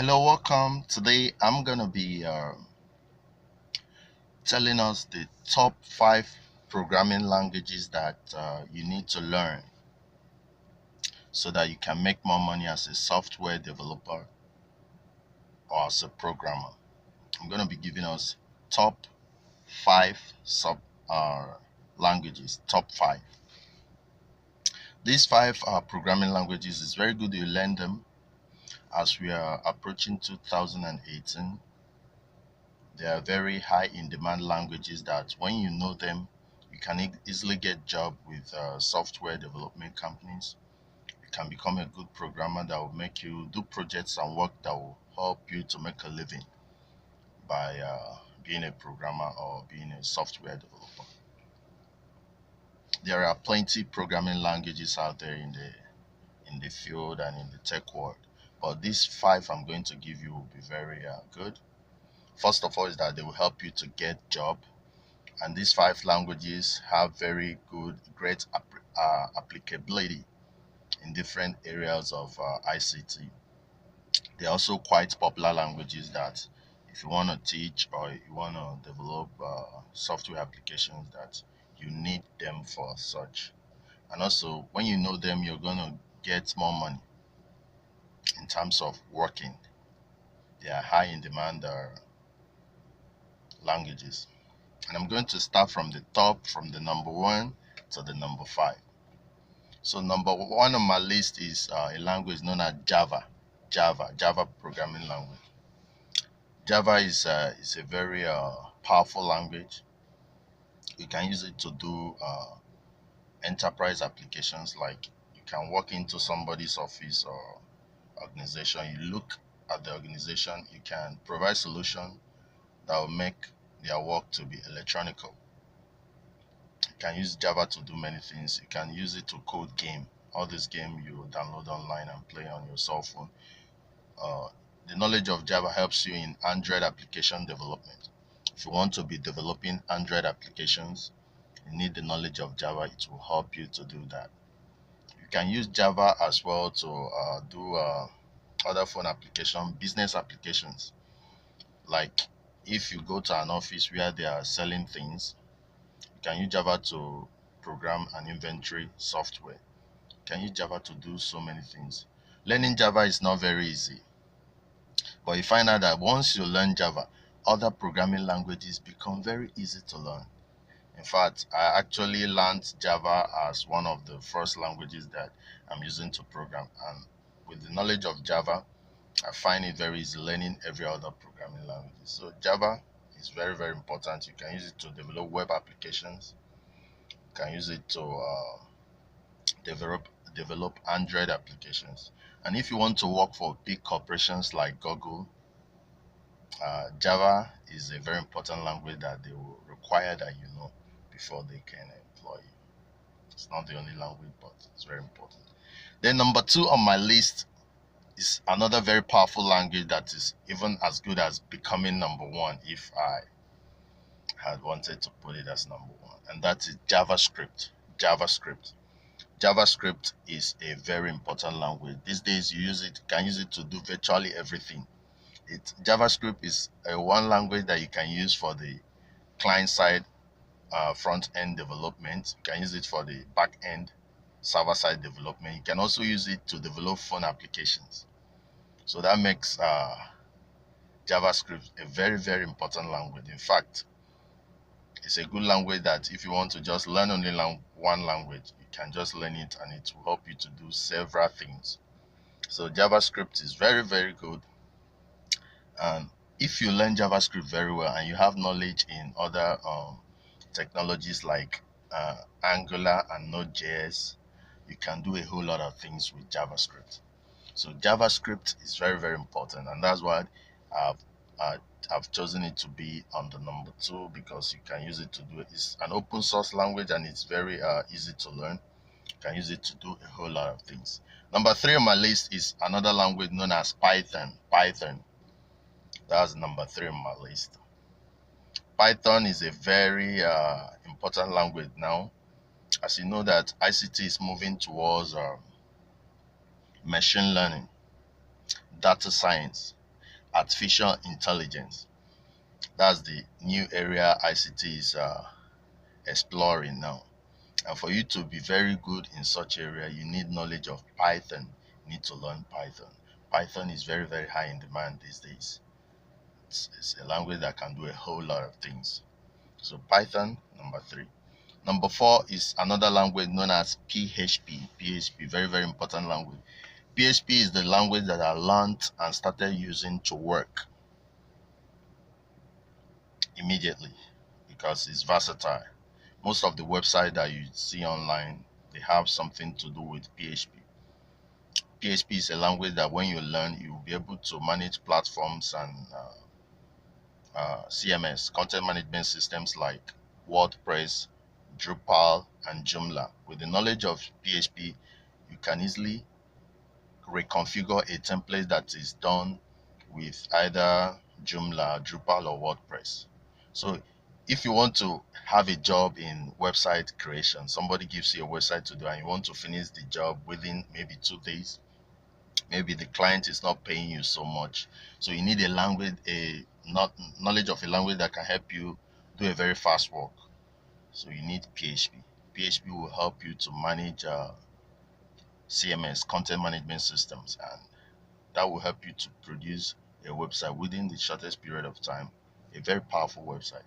Hello, welcome. Today I'm gonna be telling us the top 5 programming languages that you need to learn so that you can make more money as a software developer or as a programmer. I'm gonna be giving us top 5 uh, languages. Top 5. These 5 programming languages is very good you learn them as we are approaching 2018. They are very high in demand languages that when you know them, you can easily get job with software development companies. You can become a good programmer that will make you do projects and work that will help you to make a living by being a programmer or being a software developer. There are plenty programming languages out there in the field and in the tech world, but these 5 I'm going to give you will be very good. First of all is that they will help you to get job, and these 5 languages have very great applicability in different areas of ICT. They're also quite popular languages that if you want to teach or you want to develop software applications, that you need them for such. And also when you know them, you're going to get more money in terms of working. They are high in demand languages. And I'm going to start from the top, from the number 1 to the number 5. So number 1 on my list is a language known as Java programming language. Java is a very powerful language. You can use it to do enterprise applications, like you can walk into somebody's office or organization, you look at the organization, you can provide solution that will make their work to be electronical. You can use Java to do many things. You can use it to code game. All this game you download online and play on your cell phone. The knowledge of Java helps you in Android application development. If you want to be developing Android applications, you need the knowledge of Java. It will help you to do that. You can use Java as well to do other phone application, business applications. Like if you go to an office where they are selling things, you can use Java to program an inventory software. You can use Java to do so many things. Learning Java is not very easy, but you find out that once you learn Java, other programming languages become very easy to learn. In fact, I actually learned Java as one of the first languages that I'm using to program. And with the knowledge of Java, I find it very easy learning every other programming language. So Java is very, very important. You can use it to develop web applications. You can use it to develop Android applications. And if you want to work for big corporations like Google, Java is a very important language that they will require that you know before they can employ you. It's not the only language, but it's very important. Then number 2 on my list is another very powerful language that is even as good as becoming number 1 if I had wanted to put it as number 1, and that is JavaScript. JavaScript is a very important language. These days you can use it to do virtually everything. JavaScript is one language that you can use for the client side front end development. You can use it for the back end server side development. You can also use it to develop phone applications. So that makes JavaScript a very, very important language. In fact, it's a good language that if you want to just learn only one language, you can just learn it and it will help you to do several things. So JavaScript is very, very good. And if you learn JavaScript very well and you have knowledge in other technologies like Angular and Node.js, you can do a whole lot of things with JavaScript. So JavaScript is very, very important, and that's why I've chosen it to be on the number 2, because you can use it to do it. It's an open source language and it's very easy to learn. You can use it to do a whole lot of things. Number 3 on my list is another language known as Python. That's number 3 on my list. Python is a very important language now. As you know that ICT is moving towards machine learning, data science, artificial intelligence. That's the new area ICT is exploring now. And for you to be very good in such area, you need knowledge of Python. You need to learn Python. Python is very, very high in demand these days. It's a language that can do a whole lot of things. So Python, number 3. Number 4 is another language known as PHP. PHP, very, very important language. PHP is the language that I learned and started using to work immediately because it's versatile. Most of the websites that you see online, they have something to do with PHP. PHP is a language that when you learn, you'll be able to manage platforms and CMS, content management systems like WordPress, Drupal, and Joomla. With the knowledge of PHP, you can easily reconfigure a template that is done with either Joomla, Drupal, or WordPress. So if you want to have a job in website creation, somebody gives you a website to do and you want to finish the job within maybe 2 days, maybe the client is not paying you so much, so you need a language, knowledge of a language that can help you do a very fast work. So you need PHP. PHP will help you to manage CMS, content management systems, and that will help you to produce a website within the shortest period of time, a very powerful website.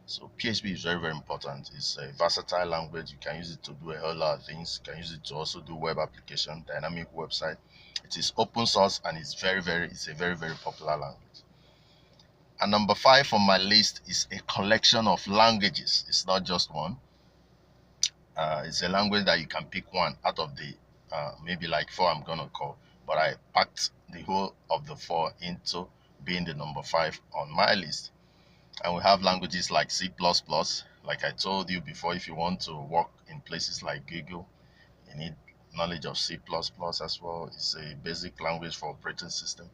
So PHP is very, very important. It's a versatile language. You can use it to do a whole lot of things. You can use it to also do web application, dynamic website. It is open source and it's a very, very popular language. And number 5 on my list is a collection of languages. It's not just one. It's a language that you can pick one out of the maybe like 4 I'm gonna call, but I packed the whole of the 4 into being the number 5 on my list. And we have languages like C++. Like I told you before, if you want to work in places like Google, you need knowledge of C++ as well. It's a basic language for operating system.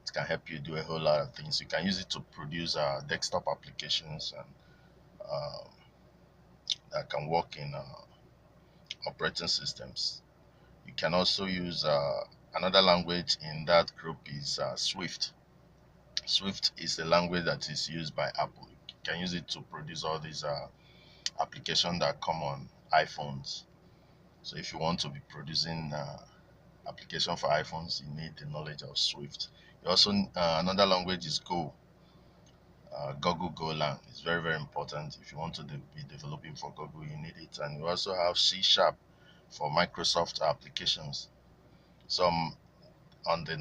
It can help you do a whole lot of things. You can use it to produce desktop applications and that can work in operating systems. You can also use another language in that group is Swift. Swift is a language that is used by Apple. You can use it to produce all these applications that come on iPhones. So if you want to be producing application for iPhones, you need the knowledge of Swift. You also another language is Go. Google Golang is very, very important. If you want to be developing for Google, you need it. And you also have C# for Microsoft applications. So on the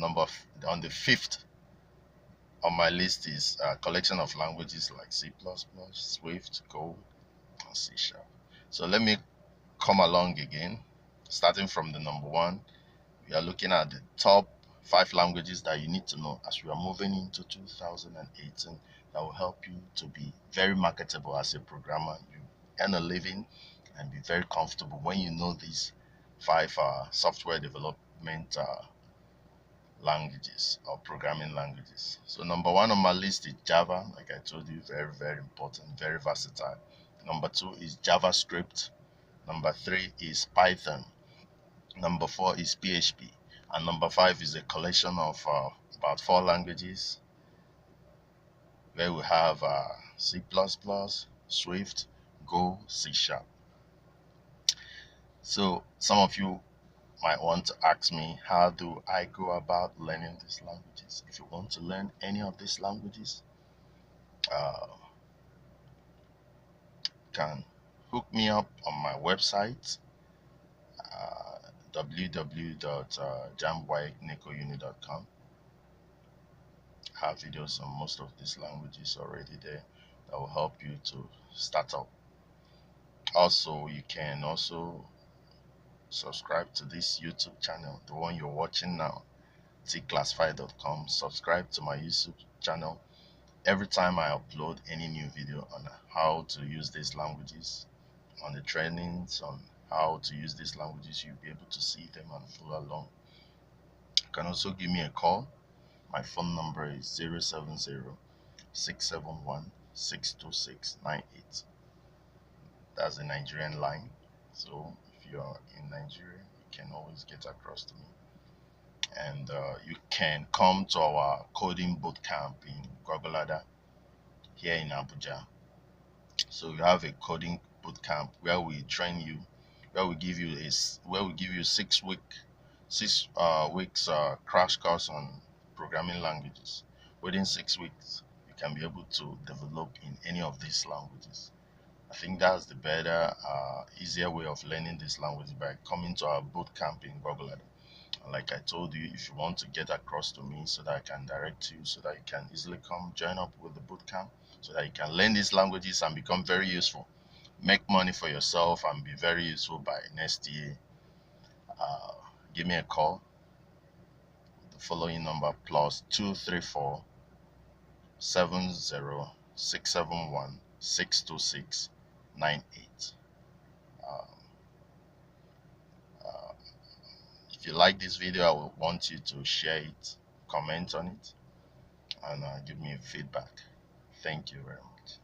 5th on my list is a collection of languages like C++, Swift, Go, and C#. So let me come along again, starting from the number 1. We are looking at the top 5 languages that you need to know as we are moving into 2018 that will help you to be very marketable as a programmer. You earn a living and be very comfortable when you know these 5 software development languages or programming languages. So number 1 on my list is Java. Like I told you, very, very important, very versatile. Number 2 is JavaScript. Number 3 is Python. Number 4 is PHP. And number 5 is a collection of about 4 languages where we have C++, Swift, Go, C#. So some of you might want to ask me, how do I go about learning these languages? If you want to learn any of these languages, can hook me up on my website, www.jamboynekouni.com. I have videos on most of these languages already there that will help you to start up. Also, you can also subscribe to this YouTube channel, the one you're watching now, Tclassified.com. Subscribe to my YouTube channel. Every time I upload any new video on how to use these languages, on the trainings on how to use these languages, you'll be able to see them and follow along. You can also give me a call. My phone number is 070-671-62698. That's the Nigerian line. So if you're in Nigeria, you can always get across to me. and you can come to our coding bootcamp in Gwagwalada here in Abuja. So we have a coding bootcamp where we train you, where we give you 6 weeks crash course on programming languages. Within 6 weeks, you can be able to develop in any of these languages. I think that's the better, easier way of learning this language, by coming to our bootcamp in Gwagwalada. Like I told you, if you want to get across to me so that I can direct you, so that you can easily come join up with the bootcamp, so that you can learn these languages and become very useful, make money for yourself, and be very useful by next year, give me a call. The following number: +234 70 671 626 98. If you like this video, I will want you to share it, comment on it, and give me feedback. Thank you very much.